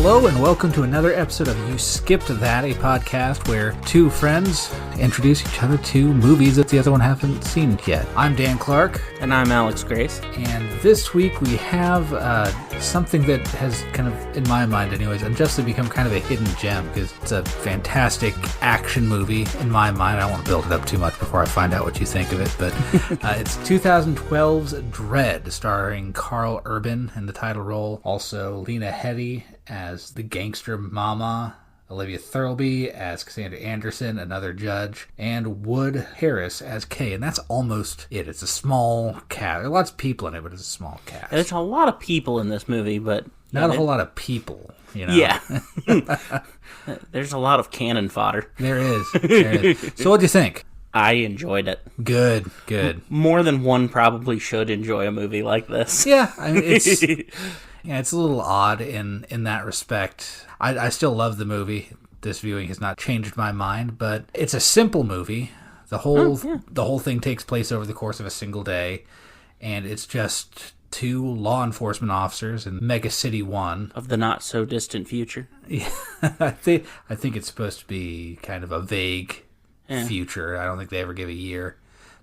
Hello and welcome to another episode of You Skipped That, a podcast where two friends introduce each other to movies that the other one haven't seen yet. I'm Dan Clark. And I'm Alex Grace. And this week we have something that has kind of, in my mind anyways, unjustly become kind of a hidden gem because it's a fantastic action movie in my mind. I don't want to build it up too much before I find out what you think of it, but it's 2012's Dredd, starring Karl Urban in the title role. Also Lena Headey as the gangster mama, Olivia Thirlby as Cassandra Anderson, another judge, and Wood Harris as Kay. And that's almost it. It's a small cast. There are lots of people in it, but it's a small cast. There's a lot of people in this movie, but... Not a whole lot of people, you know? Yeah. There's a lot of cannon fodder. There is. So what'd you think? I enjoyed it. Good. More than one probably should enjoy a movie like this. Yeah, I mean, it's... Yeah, it's a little odd in that respect. I still love the movie. This viewing has not changed my mind, but it's a simple movie. The whole thing takes place over the course of a single day, and it's just two law enforcement officers in Mega City 1 of the not so distant future. Yeah, I think it's supposed to be kind of a vague future. I don't think they ever give a year.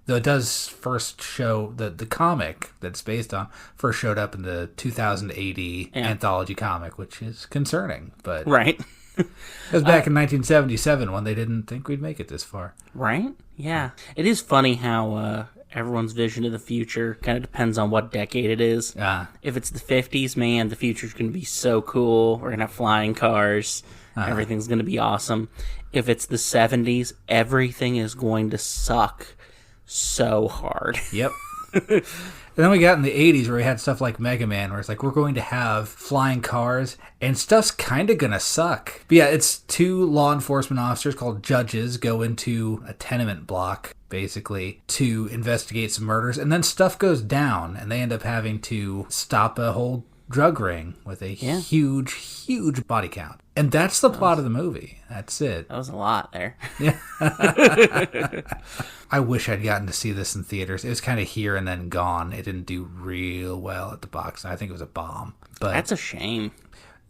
Though it does first show, the comic that's based on first showed up in the 2000 AD anthology comic, which is concerning. But right. It was back in 1977 when they didn't think we'd make it this far. Right? Yeah. It is funny how everyone's vision of the future kind of depends on what decade it is. If it's the 50s, man, the future's going to be so cool. We're going to have flying cars. Everything's going to be awesome. If it's the 70s, everything is going to suck so hard. Yep. And then we got in the 80s where we had stuff like Mega Man, where it's like, we're going to have flying cars, and stuff's kind of going to suck. But yeah, it's two law enforcement officers called judges go into a tenement block, basically, to investigate some murders, and then stuff goes down, and they end up having to stop a whole drug ring with a huge body count. And that's the plot of the movie. That's it. That was a lot there. Yeah. I wish I'd gotten to see this in theaters. It was kind of here and then gone. It didn't do real well at the box. I think it was a bomb. But that's a shame.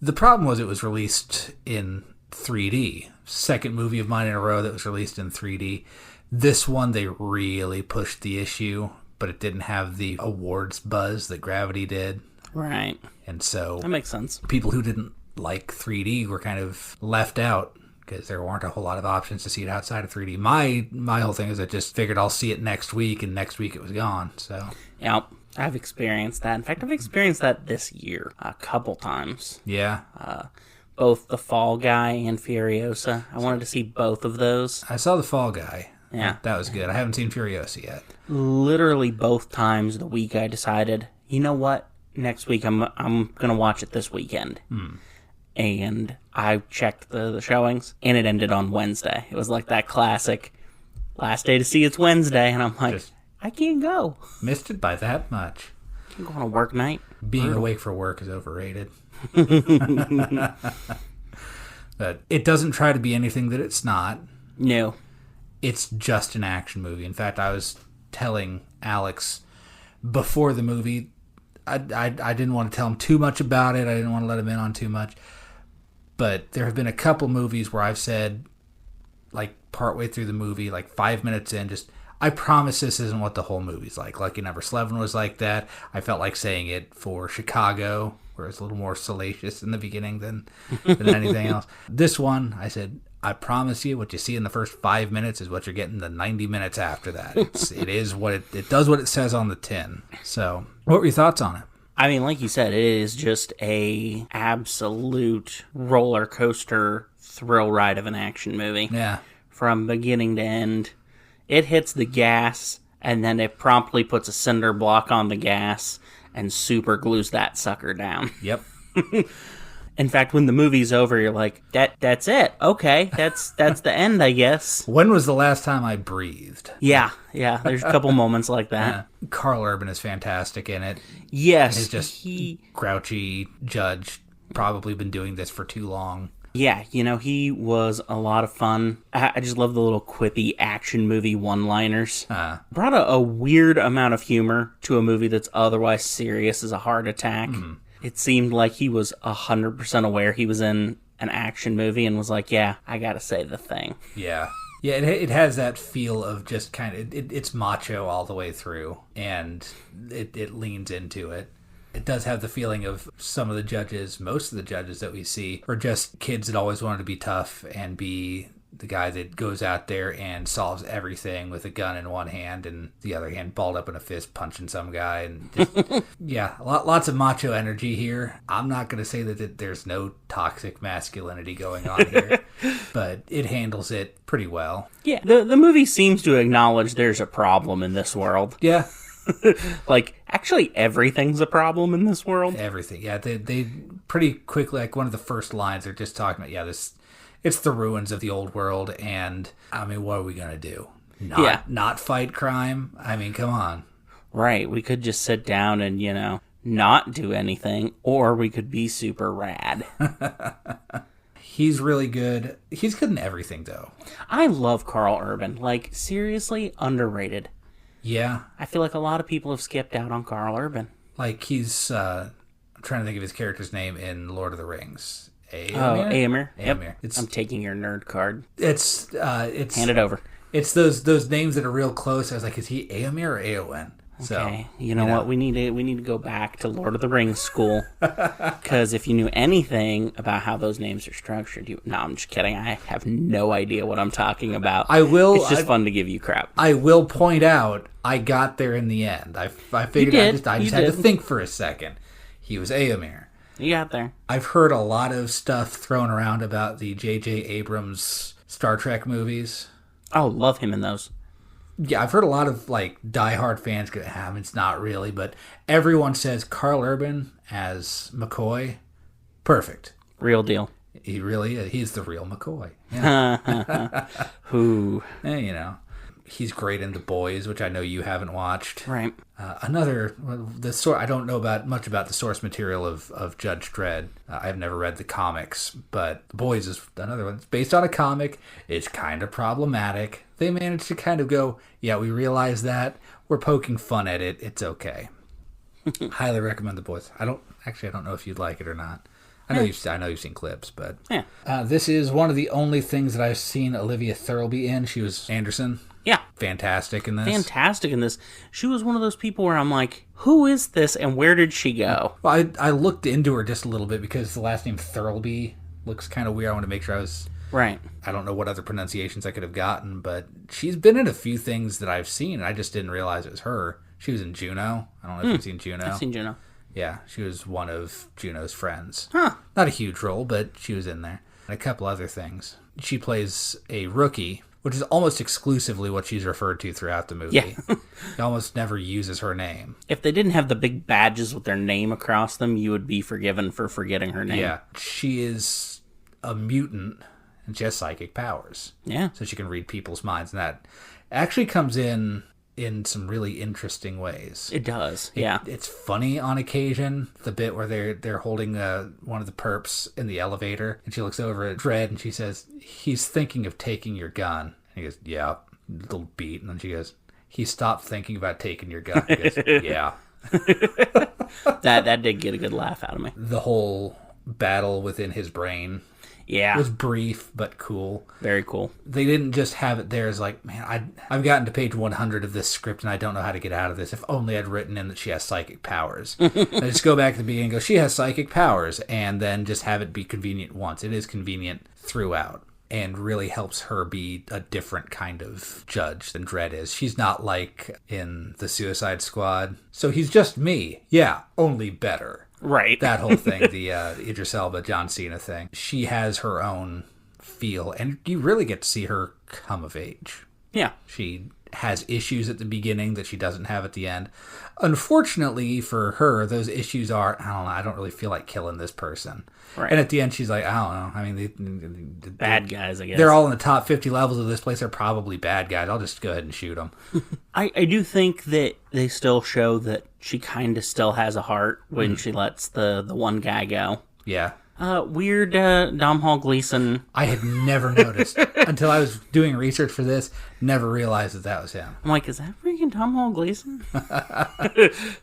The problem was it was released in 3D. Second movie of mine in a row that was released in 3D. This one, they really pushed the issue, but it didn't have the awards buzz that Gravity did. Right. And so... That makes sense. People who didn't like 3D were kind of left out because there weren't a whole lot of options to see it outside of 3D. My whole thing is I just figured I'll see it next week, and next week it was gone. So yeah, I've experienced that. In fact, I've experienced that this year a couple times. Yeah. Both The Fall Guy and Furiosa. I wanted to see both of those. I saw The Fall Guy. Yeah. That was good. I haven't seen Furiosa yet. Literally both times the week I decided, you know what? Next week I'm going to watch it this weekend. And I checked the showings, and it ended on Wednesday. It was like that classic last day to see it's Wednesday, and I'm like, I can't go. Missed it by that much. I'm going to work night. Being awake for work is overrated. But it doesn't try to be anything that it's not. No. It's just an action movie. In fact, I was telling Alex before the movie, I didn't want to tell him too much about it. I didn't want to let him in on too much. But there have been a couple movies where I've said, like, partway through the movie, like 5 minutes in, just, I promise this isn't what the whole movie's like. Lucky Number 11 was like that. I felt like saying it for Chicago, where it's a little more salacious in the beginning than anything else. This one, I said, I promise you, what you see in the first 5 minutes is what you're getting the 90 minutes after that. It does what it says on the tin. So, what were your thoughts on it? I mean, like you said, it is just a absolute roller coaster thrill ride of an action movie. Yeah. From beginning to end. It hits the gas, and then it promptly puts a cinder block on the gas and super glues that sucker down. Yep. In fact, when the movie's over, you're like, that's it. Okay, that's the end, I guess. When was the last time I breathed? Yeah, there's a couple moments like that. Yeah. Karl Urban is fantastic in it. Yes. He's just grouchy judge, probably been doing this for too long. Yeah, he was a lot of fun. I just love the little quippy action movie one-liners. Brought a weird amount of humor to a movie that's otherwise serious as a heart attack. It seemed like he was 100% aware he was in an action movie and was like, yeah, I gotta say the thing. Yeah. Yeah, it has that feel of just kind of, it's macho all the way through, and it leans into it. It does have the feeling of some of the judges, most of the judges that we see, are just kids that always wanted to be tough and be the guy that goes out there and solves everything with a gun in one hand and the other hand balled up in a fist punching some guy. And just, yeah, lots of macho energy here. I'm not going to say that there's no toxic masculinity going on here, but it handles it pretty well. Yeah, the movie seems to acknowledge there's a problem in this world. Yeah. Like, actually, everything's a problem in this world. Everything. Yeah, they pretty quickly, like one of the first lines, they're just talking about, it's the ruins of the old world, and, I mean, what are we going to do? Not fight crime? I mean, come on. Right, we could just sit down and, not do anything, or we could be super rad. He's really good. He's good in everything, though. I love Karl Urban. Like, seriously, underrated. Yeah. I feel like a lot of people have skipped out on Karl Urban. Like, he's, I'm trying to think of his character's name in Lord of the Rings. Éomer. Éomer. Yep. I'm taking your nerd card. It's hand it over. It's those names that are real close. I was like, is he Éomer or Éowyn? Okay, you know what? We need to go back to Lord of the Rings school, because if you knew anything about how those names are structured, no, I'm just kidding. I have no idea what I'm talking about. I will. It's just fun to give you crap. I will point out, I got there in the end. I figured I just had to think for a second. He was Éomer. You got there. I've heard a lot of stuff thrown around about the J.J. Abrams Star Trek movies. Oh, love him in those. Yeah, I've heard a lot of, like, diehard fans go, it's not really, but everyone says Karl Urban as McCoy, perfect. Real deal. He really is. He's the real McCoy. Yeah. Who? He's great in The Boys, which I know you haven't watched. Right. I don't know much about the source material of Judge Dredd. I've never read the comics, but The Boys is another one. It's based on a comic. It's kind of problematic. They managed to kind of go, yeah, we realize that. We're poking fun at it. It's okay. Highly recommend The Boys. I don't know if you'd like it or not. I know you've seen clips, but yeah. This is one of the only things that I've seen Olivia Thirlby in. She was Anderson. Yeah. Fantastic in this. She was one of those people where I'm like, who is this and where did she go? Well, I looked into her just a little bit because the last name Thirlby looks kind of weird. I want to make sure I was... Right. I don't know what other pronunciations I could have gotten, but she's been in a few things that I've seen, and I just didn't realize it was her. She was in Juno. I don't know if you've seen Juno. I've seen Juno. Yeah, she was one of Juno's friends. Huh. Not a huge role, but she was in there. And a couple other things. She plays a rookie, which is almost exclusively what she's referred to throughout the movie. Yeah. He almost never uses her name. If they didn't have the big badges with their name across them, you would be forgiven for forgetting her name. Yeah. She is a mutant, and she has psychic powers. Yeah. So she can read people's minds, and that actually comes in some really interesting ways. It does, yeah. It's funny on occasion, the bit where they're holding one of the perps in the elevator, and she looks over at Dredd, and she says, he's thinking of taking your gun. And he goes, yeah, little beat. And then she goes, he stopped thinking about taking your gun. He goes, yeah. That did get a good laugh out of me. The whole battle within his brain. Yeah. It was brief, but cool. Very cool. They didn't just have it there as like, man, I've gotten to page 100 of this script and I don't know how to get out of this. If only I'd written in that she has psychic powers. I just go back to the beginning and go, she has psychic powers, and then just have it be convenient once. It is convenient throughout, and really helps her be a different kind of judge than Dredd is. She's not like in the Suicide Squad. So he's just me. Yeah, only better. Right. That whole thing, the Idris Elba, John Cena thing. She has her own feel, and you really get to see her come of age. Yeah. She has issues at the beginning that she doesn't have at the end. Unfortunately for her, those issues are, I don't really feel like killing this person. Right. And at the end, she's like, I don't know. I mean, bad guys, I guess. They're all in the top 50 levels of this place. They're probably bad guys. I'll just go ahead and shoot them. I do think that they still show that she kind of still has a heart when she lets the one guy go. Yeah. Weird Domhnall Gleeson. I had never noticed until I was doing research for this. Never realized that was him. I'm like, is that freaking Domhnall Gleeson?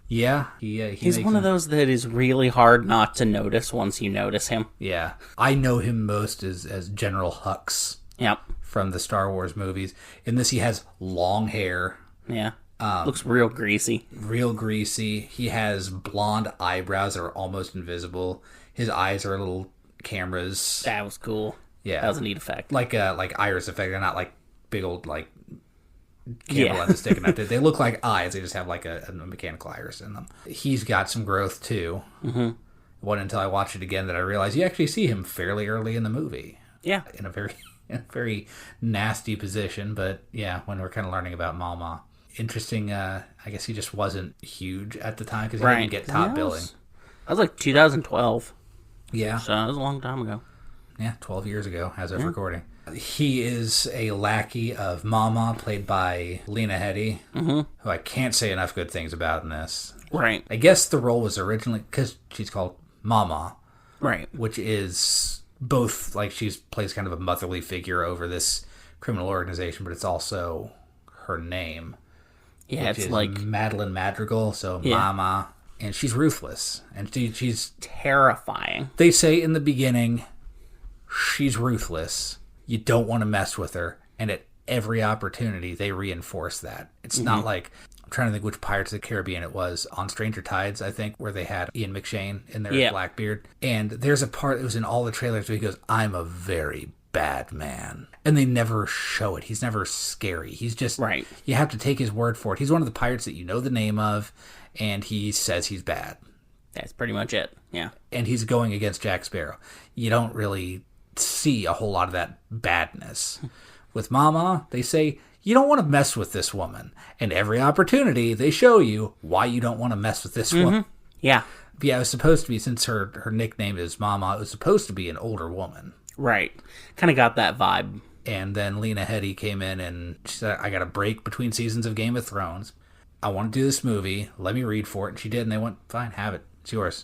Yeah, he's one of those that is really hard not to notice once you notice him. Yeah, I know him most as General Hux. Yep. From the Star Wars movies. In this, he has long hair. Yeah. Looks real greasy. Real greasy. He has blonde eyebrows that are almost invisible. His eyes are little cameras. That was cool. Yeah. That was a neat effect. Like iris effect. They're not like big old like camera lenses sticking out. They look like eyes. They just have like a mechanical iris in them. He's got some growth too. Mm-hmm. It wasn't until I watched it again that I realized you actually see him fairly early in the movie. Yeah. In a very nasty position. But yeah, when we're kind of learning about Mama. Interesting. I guess he just wasn't huge at the time because he didn't get top billing. That was like 2012. Yeah. So that was a long time ago. Yeah, 12 years ago as of recording. He is a lackey of Mama, played by Lena Headey, who I can't say enough good things about in this. Right. I guess the role was originally, because she's called Mama. Right. Which is both, like, she plays kind of a motherly figure over this criminal organization, but it's also her name. Yeah, it's like Madeline Madrigal, so Mama, and she's ruthless, and she's terrifying. They say in the beginning, she's ruthless. You don't want to mess with her, and at every opportunity, they reinforce that. It's not like I'm trying to think which Pirates of the Caribbean it was on Stranger Tides, I think, where they had Ian McShane in their Blackbeard, and there's a part that was in all the trailers where he goes, "I'm a very bad man," and they never show it. He's never scary. He's just right. You have to take his word for it. He's one of the pirates that you know the name of, and he says he's bad. That's pretty much it. Yeah, and he's going against Jack Sparrow. You don't really see a whole lot of that badness. With Mama, they say you don't want to mess with this woman, and every opportunity they show you why you don't want to mess with this woman. Yeah, it was supposed to be, since her nickname is Mama, it was supposed to be an older woman. Right. Kind of got that vibe. And then Lena Headey came in and she said, I got a break between seasons of Game of Thrones. I want to do this movie. Let me read for it. And she did. And they went, fine, have it. It's yours.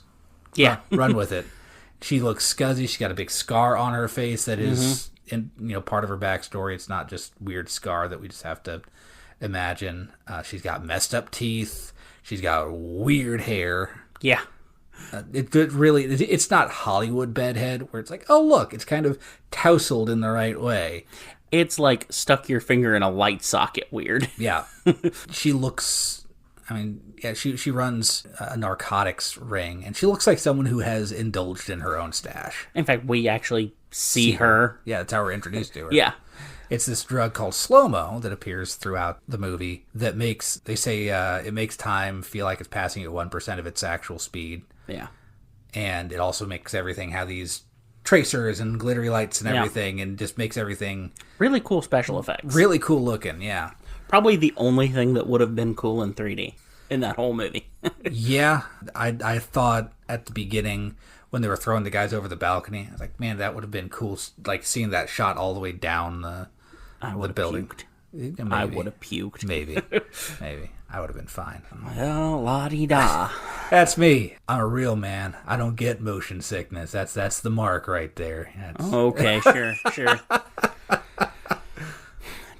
Yeah. Run with it. She looks scuzzy. She's got a big scar on her face that is part of her backstory. It's not just weird scar that we just have to imagine. She's got messed up teeth. She's got weird hair. Yeah. It's not Hollywood bedhead where it's like, oh, look, it's kind of tousled in the right way. It's like stuck your finger in a light socket weird. Yeah. She looks, she runs a narcotics ring, and she looks like someone who has indulged in her own stash. In fact, we actually see her. Yeah, that's how we're introduced to her. Yeah. It's this drug called Slo-Mo that appears throughout the movie that makes, they say, it makes time feel like it's passing at 1% of its actual speed. Yeah. And it also makes everything have these tracers and glittery lights and everything, and just makes everything really cool special effects. Really cool looking, yeah. Probably the only thing that would have been cool in 3D in that whole movie. Yeah. I thought at the beginning when they were throwing the guys over the balcony, I was like, man, that would have been cool, like seeing that shot all the way down the building. Puked. I would have puked. Maybe. I would have been fine. Well, la-di-da. That's me. I'm a real man. I don't get motion sickness. That's the mark right there. Okay, sure.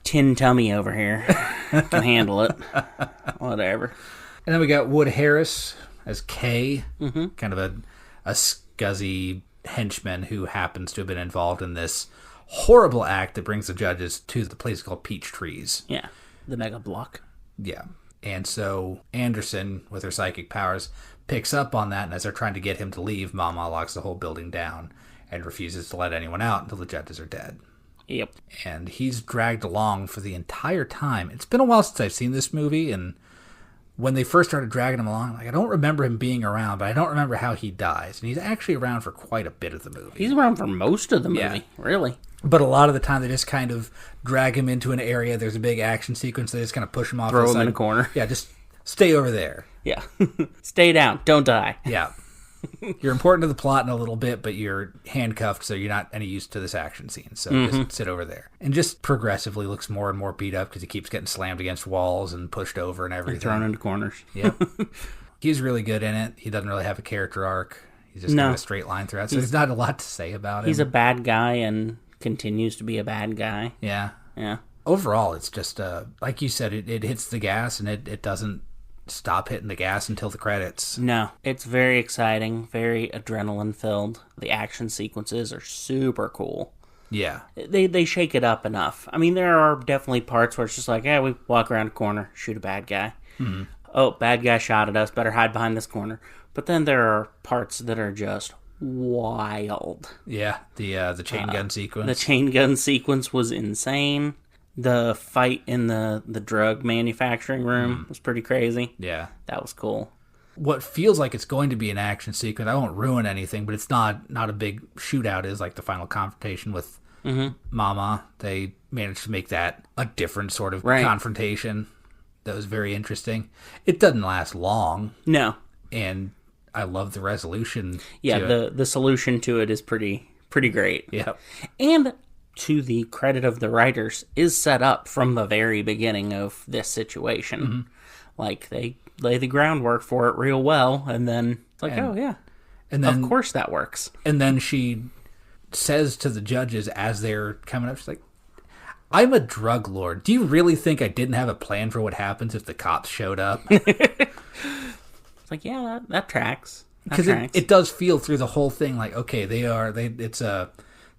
Tin tummy over here. Can handle it. Whatever. And then we got Wood Harris as Kay. Kind of a scuzzy henchman who happens to have been involved in this horrible act that brings the judges to the place called Peach Trees. Yeah, the Mega Block. Yeah. And so Anderson, with her psychic powers, picks up on that, and as they're trying to get him to leave, Mama locks the whole building down and refuses to let anyone out until the judges are dead. Yep. And he's dragged along for the entire time. It's been a while since I've seen this movie, and when they first started dragging him along, I don't remember him being around, but I don't remember how he dies. And he's actually around for quite a bit of the movie. He's around for most of the movie, really. But a lot of the time, they just kind of drag him into an area. There's a big action sequence. They just kind of push him off. Throw him in a corner. Yeah, just stay over there. Yeah. Stay down. Don't die. Yeah. You're important to the plot in a little bit, but you're handcuffed, so you're not any use to this action scene. So just sit over there. And just progressively looks more and more beat up because he keeps getting slammed against walls and pushed over and everything. And thrown into corners. Yep. He's really good in it. He doesn't really have a character arc. He's just got a straight line throughout, so there's not a lot to say about him. He's a bad guy and continues to be a bad guy. Yeah. Yeah. Overall, it's just, like you said, it hits the gas, and it doesn't stop hitting the gas until the credits. No, it's very exciting, very adrenaline-filled. The action sequences are super cool. Yeah. They shake it up enough. I mean, there are definitely parts where it's just like, we walk around a corner, shoot a bad guy. Mm-hmm. Oh, bad guy shot at us, better hide behind this corner. But then there are parts that are just wild. Yeah, the chain gun sequence. The chain gun sequence was insane. The fight in the drug manufacturing room was pretty crazy. Yeah. That was cool. What feels like it's going to be an action sequence, I won't ruin anything, but it's not a big shootout, is like the final confrontation with Mama. They managed to make that a different sort of confrontation. That was very interesting. It doesn't last long. No. And I love the resolution. Yeah, the solution to it is pretty great. Yeah. And to the credit of the writers, is set up from the very beginning of this situation. Mm-hmm. Like, they lay the groundwork for it real well, and then it's like, and then, of course that works. And then she says to the judges as they're coming up, she's like, I'm a drug lord. Do you really think I didn't have a plan for what happens if the cops showed up? It's like, yeah, that tracks. Because it does feel through the whole thing like, okay, the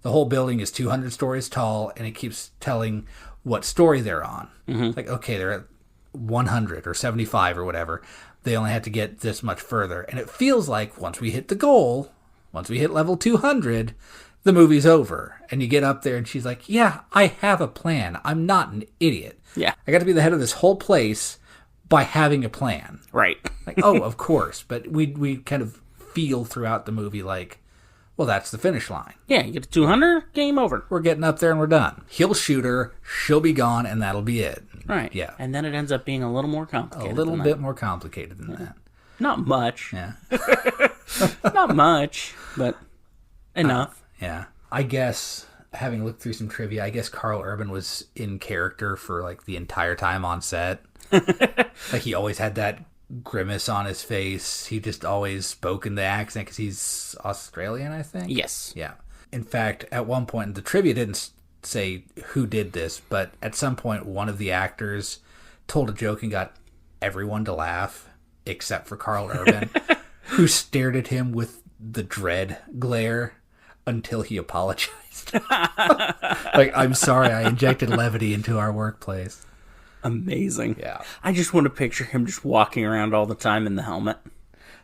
whole building is 200 stories tall, and it keeps telling what story they're on. Mm-hmm. Like, okay, they're at 100 or 75 or whatever. They only had to get this much further. And it feels like once we hit the goal, once we hit level 200, the movie's over. And you get up there and she's like, yeah, I have a plan. I'm not an idiot. Yeah. I got to be the head of this whole place by having a plan. Right. Like, oh, of course. But we kind of feel throughout the movie like, well, that's the finish line. Yeah, you get to 200, game over. We're getting up there and we're done. He'll shoot her, she'll be gone, and that'll be it. Right. Yeah. And then it ends up being a little more complicated. A little bit more complicated than that. Not much. Yeah. Not much, but enough. Yeah. I guess, having looked through some trivia, I guess Karl Urban was in character for like the entire time on set. Like, he always had that grimace on his face. He just always spoke in the accent because he's Australian, I think. Yes. Yeah. In fact, at one point, the trivia didn't say who did this, but at some point, one of the actors told a joke and got everyone to laugh except for Karl Urban, who stared at him with the dread glare until he apologized. Like, I'm sorry, I injected levity into our workplace. Amazing. Yeah. I just want to picture him just walking around all the time in the helmet.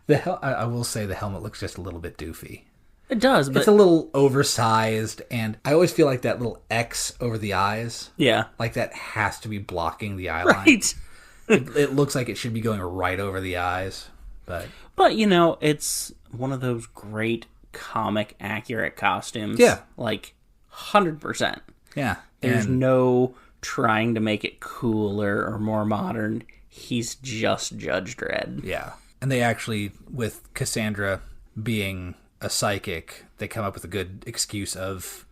I will say the helmet looks just a little bit doofy. It does, but it's a little oversized, and I always feel like that little X over the eyes. Yeah. Like that has to be blocking the eye line. Right. It looks like it should be going right over the eyes. But you know, it's one of those great comic accurate costumes. Yeah. Like 100%. Yeah. There's no trying to make it cooler or more modern. He's just Judge Dredd. Yeah. And they actually, with Cassandra being a psychic, they come up with a good excuse of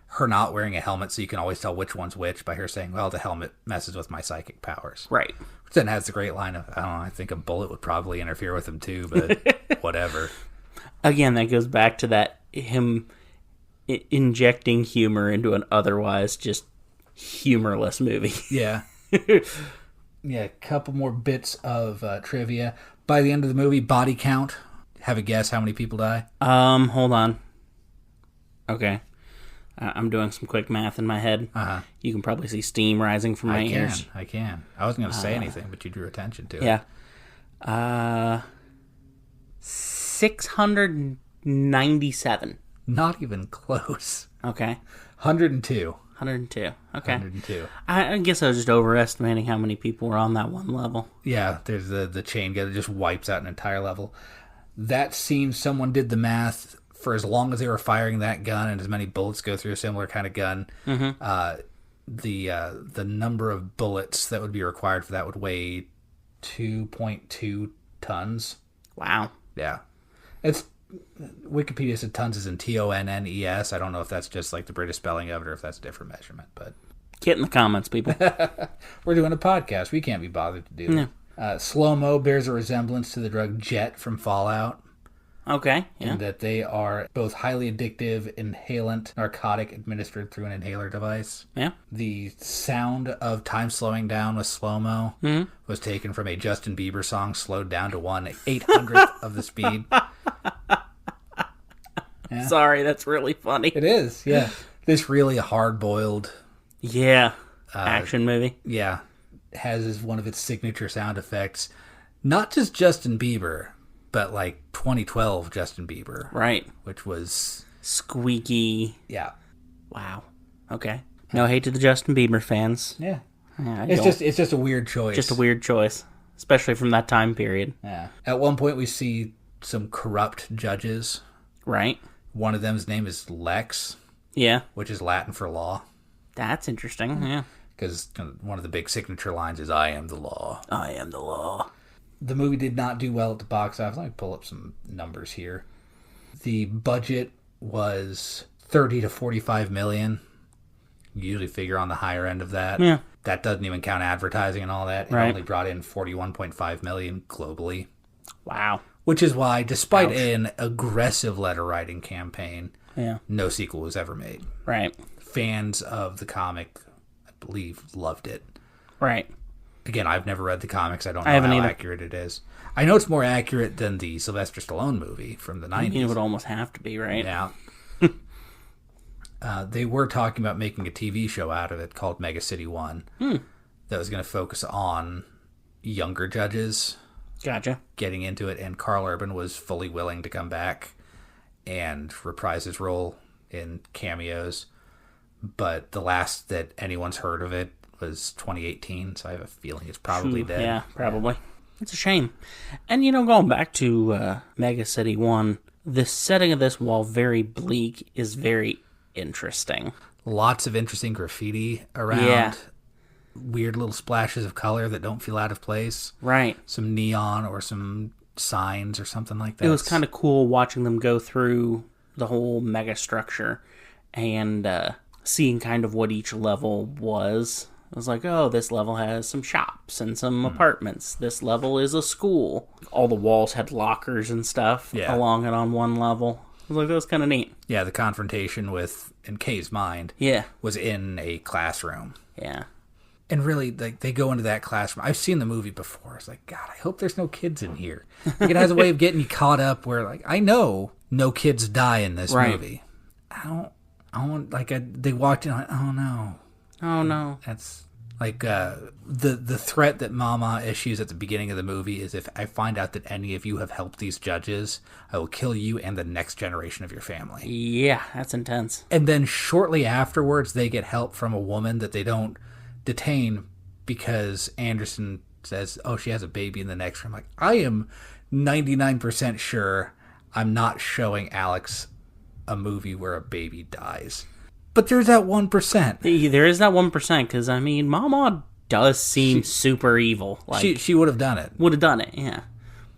her not wearing a helmet, so you can always tell which one's which by her saying, well, the helmet messes with my psychic powers. Right. Which then has the great line of, I don't know, I think a bullet would probably interfere with him too, but whatever. Again, that goes back to that, him injecting humor into an otherwise just humorless movie. Yeah. Yeah, a couple more bits of trivia. By the end of the movie, body count. Have a guess how many people die? Hold on. Okay. I'm doing some quick math in my head. Uh-huh. You can probably see steam rising from my ears. I can. I wasn't going to say anything, but you drew attention to it. Yeah. 697. Not even close. Okay. 102. 102. Okay. 102. I guess I was just overestimating how many people were on that one level. Yeah, there's the chain gun that just wipes out an entire level. That seems someone did the math for as long as they were firing that gun and as many bullets go through a similar kind of gun. Mm-hmm. The number of bullets that would be required for that would weigh 2.2 tons. Wow. Yeah. It's Wikipedia said tons is in TONNES. I don't know if that's just like the British spelling of it or if that's a different measurement, but get in the comments, people. We're doing a podcast. We can't be bothered to do it. Slo-Mo bears a resemblance to the drug Jet from Fallout. Okay, yeah. And that they are both highly addictive, inhalant, narcotic administered through an inhaler device. Yeah. The sound of time slowing down with Slo-Mo was taken from a Justin Bieber song slowed down to 1/800th of the speed. Yeah. Sorry, that's really funny. It is, yeah. This really hard-boiled... Yeah, action movie. Yeah, has as one of its signature sound effects, not just Justin Bieber, but like 2012 Justin Bieber. Right. Which was... squeaky. Yeah. Wow. Okay. No hate to the Justin Bieber fans. Yeah. It's just a weird choice. Just a weird choice, especially from that time period. Yeah. At one point we see some corrupt judges. Right. One of them's name is Lex. Yeah. Which is Latin for law. That's interesting, yeah. Because one of the big signature lines is, I am the law. I am the law. The movie did not do well at the box office. Let me pull up some numbers here. The budget was 30 to 45 million. You usually figure on the higher end of that. Yeah. That doesn't even count advertising and all that. It only brought in 41.5 million globally. Wow. Which is why, despite an aggressive letter writing campaign, no sequel was ever made. Right. Fans of the comic, I believe, loved it. Right. Again, I've never read the comics. I don't know how accurate it is. I know it's more accurate than the Sylvester Stallone movie from the 90s. It would almost have to be, right? Yeah. They were talking about making a TV show out of it called Mega City 1 that was going to focus on younger judges. Gotcha. Getting into it, and Karl Urban was fully willing to come back and reprise his role in cameos. But the last that anyone's heard of it was 2018, so I have a feeling it's probably dead. Yeah, probably. It's a shame. And, going back to Mega City 1, the setting of this, while very bleak, is very interesting. Lots of interesting graffiti around. Yeah. Weird little splashes of color that don't feel out of place. Right. Some neon or some signs or something like that. It was kind of cool watching them go through the whole mega structure and seeing kind of what each level was. It was like, oh, this level has some shops and some apartments. This level is a school. All the walls had lockers and stuff along it on one level. I was like, that was kind of neat. Yeah, the confrontation in Kay's mind was in a classroom. Yeah. And really, like, they go into that classroom. I've seen the movie before. It's like, God, I hope there's no kids in here. Like, it has a way of getting you caught up where, like, I know no kids die in this movie. They walked in, like, oh no. Oh no. That's like the threat that Mama issues at the beginning of the movie is, if I find out that any of you have helped these judges, I will kill you and the next generation of your family. Yeah, that's intense. And then shortly afterwards, they get help from a woman that they don't detain because Anderson says, oh, she has a baby in the next room. Like, I am 99% sure I'm not showing Alex a movie where a baby dies. But there's that 1%. There is that 1%, because, I mean, Mama does seem super evil. Like, she would have done it. Would have done it, yeah.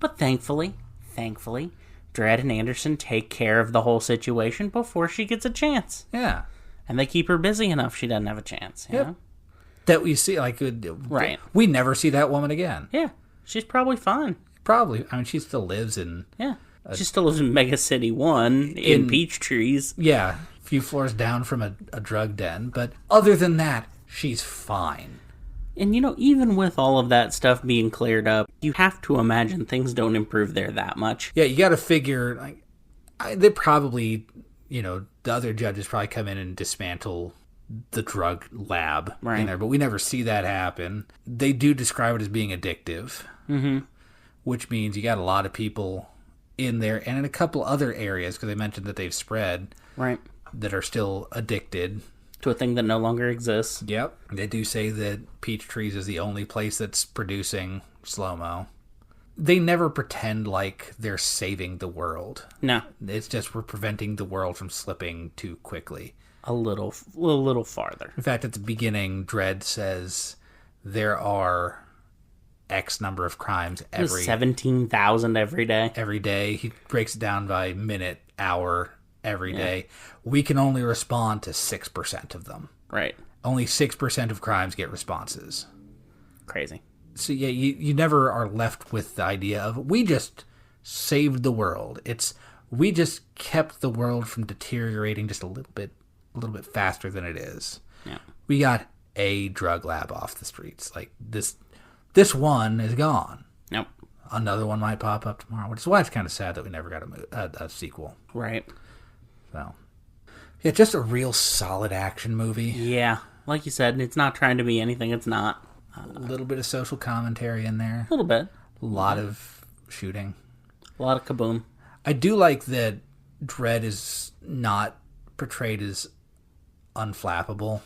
But thankfully, Dredd and Anderson take care of the whole situation before she gets a chance. Yeah. And they keep her busy enough she doesn't have a chance, you know? That we see, like... Right. We never see that woman again. Yeah. She's probably fine. Probably. I mean, she still lives in... Yeah. She still lives in Mega City 1 in Peachtrees. Yeah. A few floors down from a drug den. But other than that, she's fine. And, even with all of that stuff being cleared up, you have to imagine things don't improve there that much. Yeah, you got to figure, like, they probably, the other judges probably come in and dismantle the drug lab in there, but we never see that happen. They do describe it as being addictive, which means you got a lot of people in there, and in a couple other areas, because they mentioned that they've spread, that are still addicted to a thing that no longer exists. Yep. They do say that Peachtrees is the only place that's producing Slo-Mo. They never pretend like they're saving the world. No. It's just we're preventing the world from slipping too quickly. A little farther. In fact, at the beginning, Dredd says there are X number of crimes every... 17,000 every day. Every day. He breaks it down by minute, hour, every day. We can only respond to 6% of them. Right. Only 6% of crimes get responses. Crazy. So, yeah, you never are left with the idea of, we just saved the world. We just kept the world from deteriorating just a little bit faster than it is. Yeah. We got a drug lab off the streets. Like this one is gone. Nope. Another one might pop up tomorrow, which is why it's kind of sad that we never got a sequel. Right. So, yeah, just a real solid action movie. Yeah. Like you said, it's not trying to be anything it's not. A little bit of social commentary in there. A little bit. A lot of shooting. A lot of kaboom. I do like that Dredd is not portrayed as unflappable.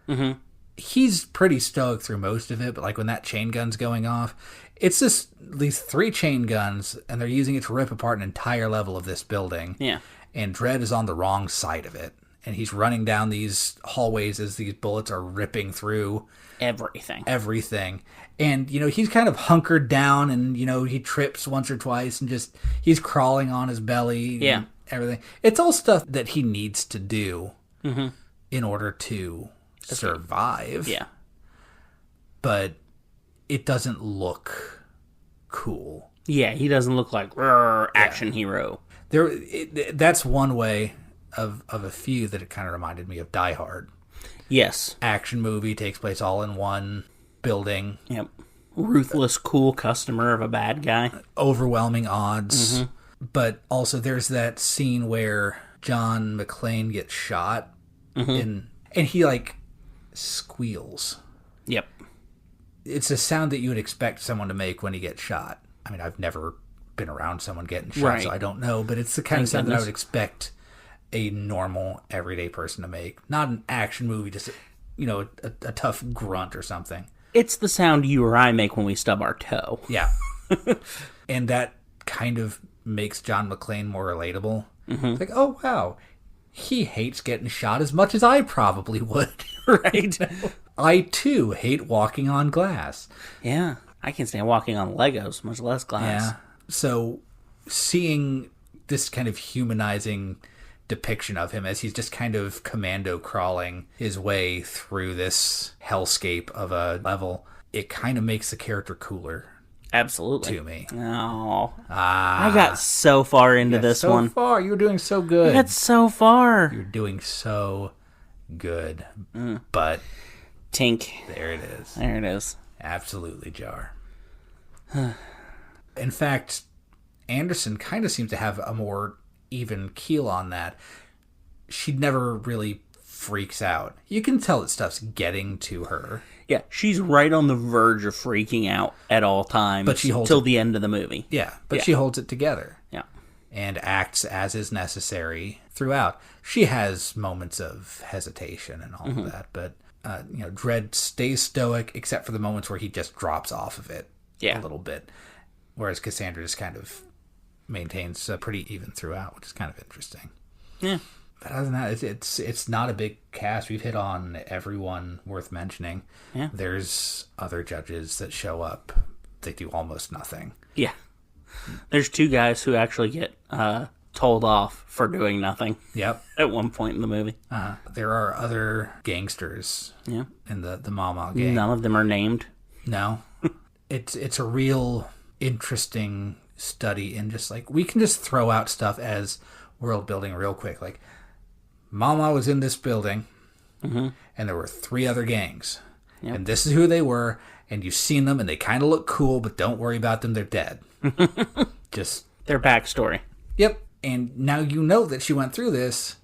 Mm-hmm. He's pretty stoic through most of it, but like when that chain gun's going off, it's just these 3 chain guns, and they're using it to rip apart an entire level of this building. Yeah. And Dredd is on the wrong side of it. And he's running down these hallways as these bullets are ripping through everything. And, he's kind of hunkered down, and, he trips once or twice, and just, he's crawling on his belly. Yeah. And everything. It's all stuff that he needs to do in order to survive. Yeah. But it doesn't look cool. Yeah, he doesn't look like action hero. That's one way of a few that it kind of reminded me of Die Hard. Yes. Action movie takes place all in one building. Yep. Ruthless, cool customer of a bad guy. Overwhelming odds. But also there's that scene where John McClane gets shot and he like squeals. Yep. It's a sound that you would expect someone to make when he gets shot. I mean, I've never been around someone getting shot, so I don't know, but it's the kind of sound that I would expect a normal, everyday person to make. Not an action movie, just, a tough grunt or something. It's the sound you or I make when we stub our toe. Yeah. And that kind of makes John McClane more relatable. It's like, oh, wow. He hates getting shot as much as I probably would. Right? I, too, hate walking on glass. Yeah. I can't stand walking on Legos, much less glass. Yeah. So seeing this kind of humanizing depiction of him as he's just kind of commando crawling his way through this hellscape of a level, it kind of makes the character cooler. Absolutely. To me. Oh. I got so far into this one. So far. You were doing so good. I got so far. You're doing so good. But. Tink. There it is. There it is. Absolutely jar. In fact, Anderson kind of seems to have a more even keel on that. She never really freaks out. You can tell that stuff's getting to her. Yeah, she's right on the verge of freaking out at all times, but she holds till the end of the movie. Yeah, but she holds it together. Yeah. And acts as is necessary throughout. She has moments of hesitation and all of that, but Dredd stays stoic except for the moments where he just drops off of it a little bit. Whereas Cassandra just kind of maintains pretty even throughout, which is kind of interesting. Yeah. But other than that, it's not a big cast. We've hit on everyone worth mentioning. Yeah. There's other judges that show up. They do almost nothing. Yeah. There's 2 guys who actually get told off for doing nothing. Yep. At one point in the movie. There are other gangsters. Yeah. In the Mama gang. None of them are named. No. It's a real interesting study in just like, we can just throw out stuff as world building real quick. Like, Mama was in this building, and there were 3 other gangs. Yep. And this is who they were, and you've seen them, and they kind of look cool, but don't worry about them, they're dead. Just their backstory. Yep. And now you know that she went through this,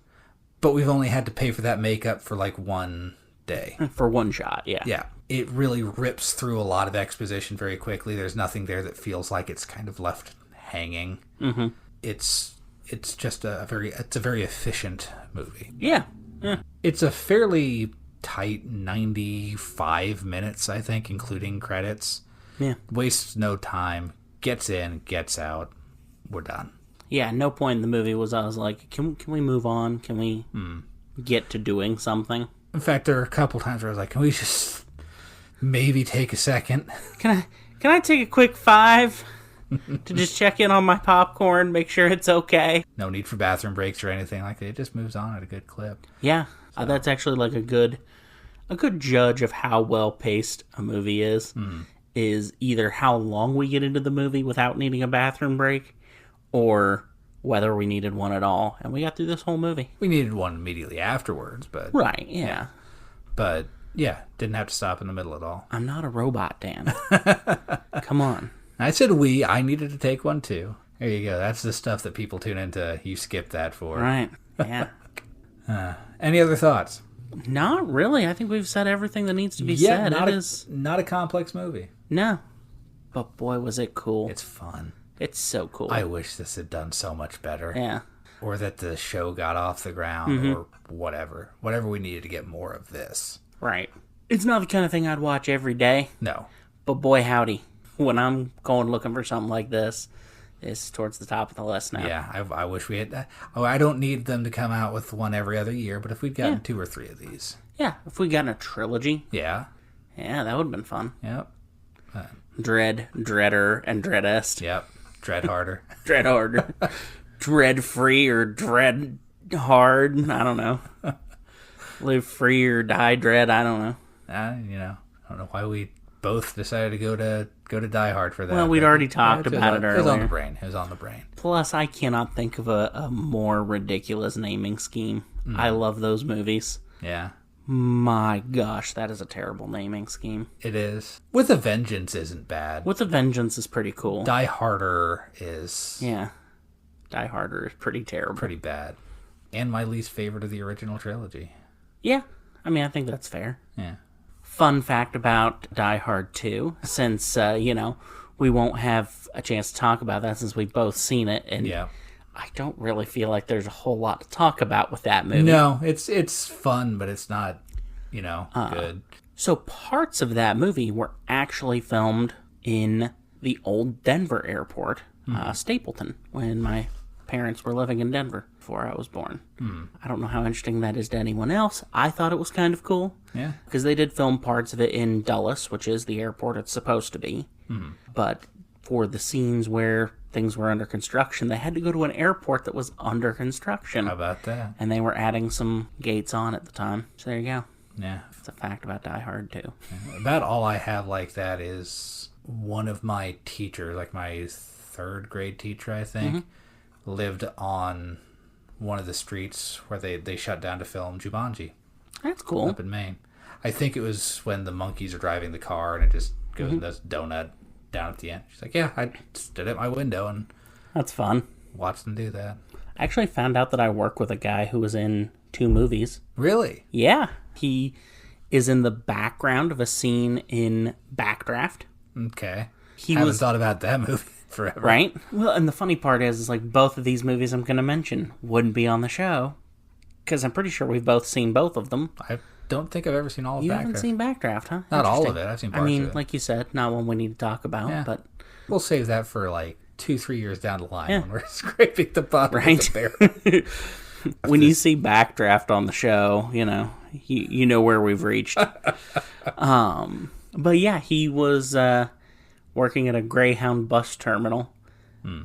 but we've only had to pay for that makeup for like one day. For one shot, yeah. Yeah. It really rips through a lot of exposition very quickly. There's nothing there that feels like it's kind of left hanging. It's just a very efficient movie. Yeah. It's a fairly tight 95 minutes, I think, including credits. Yeah. Wastes no time. Gets in, gets out. We're done. Yeah, no point in the movie I was like, can we move on? Can we get to doing something? In fact, there are a couple times where I was like, can we just maybe take a second? Can I take a quick 5 to just check in on my popcorn, make sure it's okay? No need for bathroom breaks or anything like that. It just moves on at a good clip. Yeah, so. That's actually like a good judge of how well paced a movie is either how long we get into the movie without needing a bathroom break, or whether we needed one at all. And we got through this whole movie. We needed one immediately afterwards, but... Right, yeah. But, yeah, didn't have to stop in the middle at all. I'm not a robot, Dan. Come on. I said I needed to take one too. There you go. That's the stuff that people tune into. You skip that for. Right, yeah. Any other thoughts? Not really. I think we've said everything that needs to be said. Not a complex movie. No. But boy, was it cool. It's fun. It's so cool. I wish this had done so much better. Yeah. Or that the show got off the ground or whatever. Whatever we needed to get more of this. Right. It's not the kind of thing I'd watch every day. No. But boy, howdy. When I'm going looking for something like this, it's towards the top of the list now. Yeah, I wish we had that. Oh, I don't need them to come out with one every other year, but if we'd gotten 2 or 3 of these. Yeah, if we'd gotten a trilogy. Yeah. Yeah, that would have been fun. Yep. Dread, Dreader, and Dreadest. Yep. Dread harder. Dread harder. Dread free or dread hard. I don't know. Live free or die dread. I don't know. I don't know why we both decided to go to Die Hard for that. Well, we'd already talked about it earlier. It was on the brain. It was on the brain. Plus, I cannot think of a more ridiculous naming scheme. I love those movies. Yeah. My gosh, that is a terrible naming scheme. It is. With a Vengeance isn't bad. With a Vengeance is pretty cool. Die Harder is... Yeah. Die Harder is pretty terrible. Pretty bad. And my least favorite of the original trilogy. Yeah. I mean, I think that's fair. Yeah. Fun fact about Die Hard 2, since, we won't have a chance to talk about that since we've both seen it. And yeah. I don't really feel like there's a whole lot to talk about with that movie. No, it's fun, but it's not, good. So parts of that movie were actually filmed in the old Denver airport, Stapleton, when my parents were living in Denver before I was born. I don't know how interesting that is to anyone else. I thought it was kind of cool. Yeah. Because they did film parts of it in Dulles, which is the airport it's supposed to be. But for the scenes where things were under construction, they had to go to an airport that was under construction. How about that? And they were adding some gates on at the time. So there you go. Yeah. It's a fact about Die Hard, too. About all I have like that is one of my teachers, like my 3rd grade teacher, I think, lived on one of the streets where they shut down to film Jumanji. That's cool. Up in Maine. I think it was when the monkeys are driving the car and it just goes and does donut down at the end. She's like, yeah, I stood at my window and that's fun. Watched them do that. I actually found out that I work with a guy who was in 2 movies. Really? Yeah. He is in the background of a scene in Backdraft. Okay. Haven't thought about that movie forever. Right? Well, and the funny part is like both of these movies I'm going to mention wouldn't be on the show because I'm pretty sure we've both seen both of them. I don't think I've ever seen all of Backdraft. You haven't seen Backdraft, huh? Not all of it. I've seen parts of it. like you said, not one we need to talk about, but... We'll save that for like 2-3 years down the line when we're scraping the bottom of the barrel. When you see Backdraft on the show, you know where we've reached. But yeah, he was working at a Greyhound bus terminal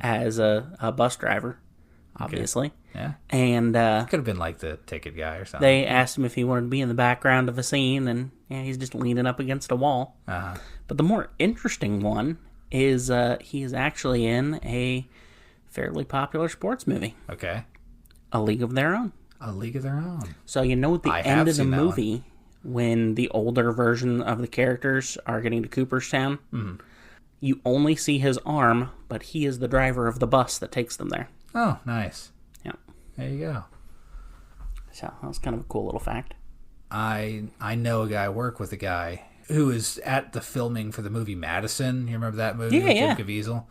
as a bus driver, obviously. Okay. Yeah. And could have been like the ticket guy or something. They asked him if he wanted to be in the background of a scene, and he's just leaning up against a wall. But the more interesting one is he is actually in a fairly popular sports movie. Okay. A League of Their Own. A League of Their Own. So at the end of the movie, when the older version of the characters are getting to Cooperstown, you only see his arm, but he is the driver of the bus that takes them there. Oh, nice. Yeah. There you go. So that's kind of a cool little fact. I know a guy, I work with a guy who was at the filming for the movie Madison. You remember that movie with Jim Caviezel?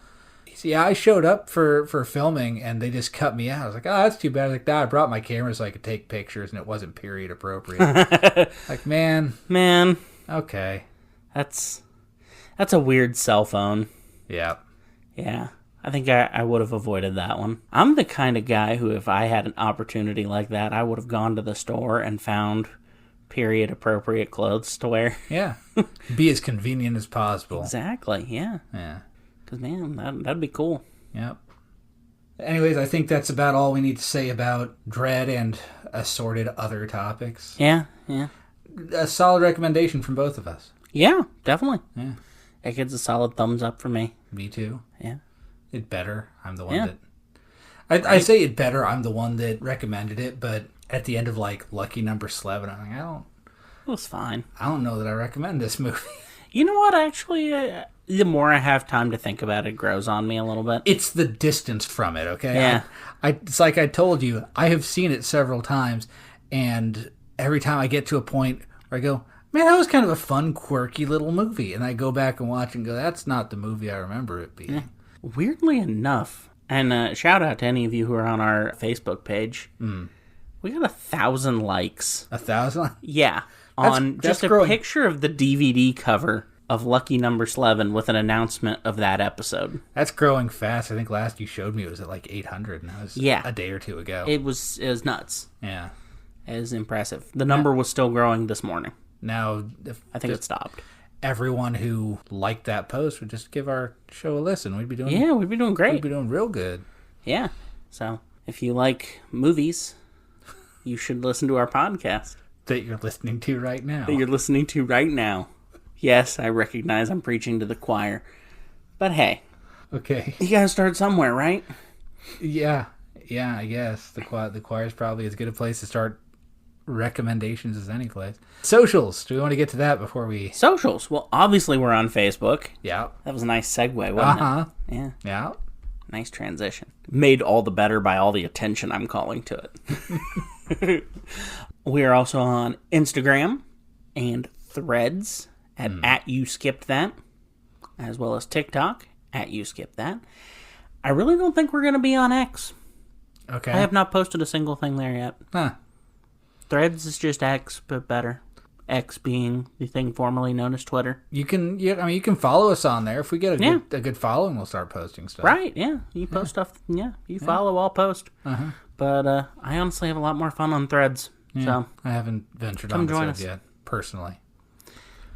Yeah, I showed up for filming and they just cut me out. I was like, oh, that's too bad. I was like, I brought my camera so I could take pictures and it wasn't period appropriate. Like, man. Okay. That's a weird cell phone. Yeah. Yeah. I think I would have avoided that one. I'm the kind of guy who, if I had an opportunity like that, I would have gone to the store and found period appropriate clothes to wear. Yeah. Be as convenient as possible. Exactly. Yeah. Yeah. Because, man, that'd be cool. Yep. Anyways, I think that's about all we need to say about Dredd and assorted other topics. Yeah. A solid recommendation from both of us. Yeah, definitely. Yeah. It gets a solid thumbs up for me. Me too. Yeah. It better. I'm the one that I say it better. I'm the one that recommended it, but at the end of like Lucky Number 11, I'm like, it was fine. I don't know that I recommend this movie. You know what? Actually, the more I have time to think about it, it grows on me a little bit. It's the distance from it, okay? Yeah. It's like I told you, I have seen it several times, and every time I get to a point where I go, man, that was kind of a fun, quirky little movie. And I go back and watch and go, that's not the movie I remember it being. Yeah. Weirdly enough, and shout out to any of you who are on our Facebook page, we got 1,000 likes. 1,000? Yeah. On just a picture of the DVD cover of Lucky Number 11 with an announcement of that episode. That's growing fast. I think last you showed me it was at like 800, and that was a day or two ago. It was nuts. Yeah. It was impressive. The number was still growing this morning. Now, I think it stopped. Everyone who liked that post would just give our show a listen. We'd be doing great. We'd be doing real good. Yeah. So, if you like movies, you should listen to our podcast. That you're listening to right now. Yes, I recognize I'm preaching to the choir. But hey. Okay. You gotta start somewhere, right? Yeah, I guess. The choir is probably as good a place to start recommendations as any place. Socials. Do we want to get to that before we... Socials. Well, obviously we're on Facebook. Yeah. That was a nice segue, wasn't it? Yeah. Yeah. Nice transition. Made all the better by all the attention I'm calling to it. We are also on Instagram and Threads at You Skipped That, as well as TikTok at You Skipped That. I really don't think we're going to be on X. Okay. I have not posted a single thing there yet. Huh. Threads is just X, but better. X being the thing formerly known as Twitter. You can follow us on there. If we get a good following, we'll start posting stuff. Right, yeah. You post stuff. Yeah, you follow, I'll post. Uh-huh. But I honestly have a lot more fun on Threads. Yeah, so I haven't ventured on Threads yet, personally.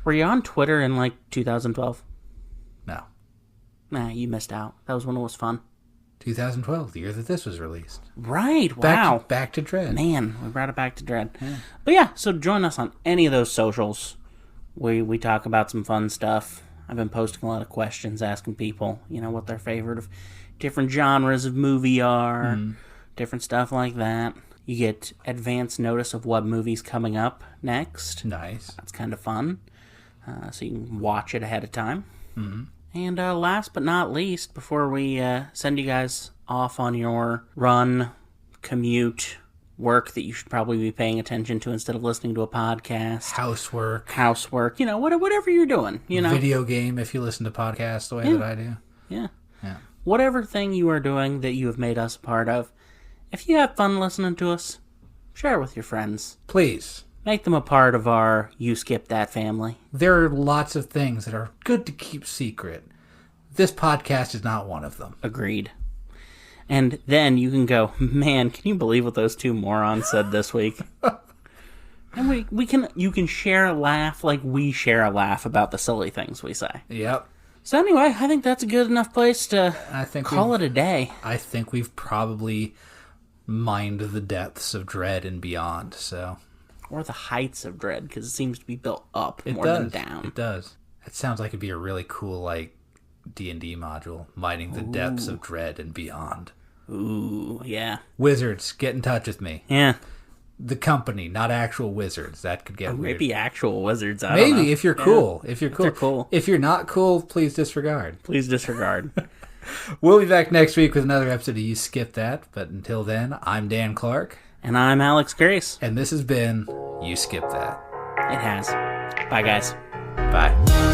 Were you on Twitter in like 2012? No. Nah, you missed out. That was when it was fun. 2012, the year that this was released. Right, wow. Back to Dredd. Man, we brought it back to Dredd. Yeah. But yeah, so join us on any of those socials. We talk about some fun stuff. I've been posting a lot of questions, asking people, what their favorite of different genres of movie are, different stuff like that. You get advance notice of what movie's coming up next. Nice. That's kind of fun. So you can watch it ahead of time. Mm-hmm. And last but not least, before we send you guys off on your run, commute, work that you should probably be paying attention to instead of listening to a podcast. Housework, whatever you're doing. Video game if you listen to podcasts the way that I do. Yeah. Whatever thing you are doing that you have made us a part of, if you have fun listening to us, share it with your friends. Please. Make them a part of our You Skip That family. There are lots of things that are good to keep secret. This podcast is not one of them. Agreed. And then you can go, man, can you believe what those two morons said this week? And you can share a laugh like we share a laugh about the silly things we say. Yep. So anyway, I think that's a good enough place to call it a day. I think we've probably mined the depths of Dredd and beyond, so... Or the heights of Dredd, because it seems to be built up than down. It does. It sounds like it'd be a really cool, D&D module, mining the depths of Dredd and beyond. Ooh, yeah. Wizards, get in touch with me. Yeah. The company, not actual wizards. That could get weird. Maybe actual wizards, I don't know. Maybe, if you're cool. Yeah. If you're cool. If you're not cool, please disregard. We'll be back next week with another episode of You Skip That, but until then, I'm Dan Clark. And I'm Alex Grace. And this has been You Skip That. It has. Bye, guys. Bye.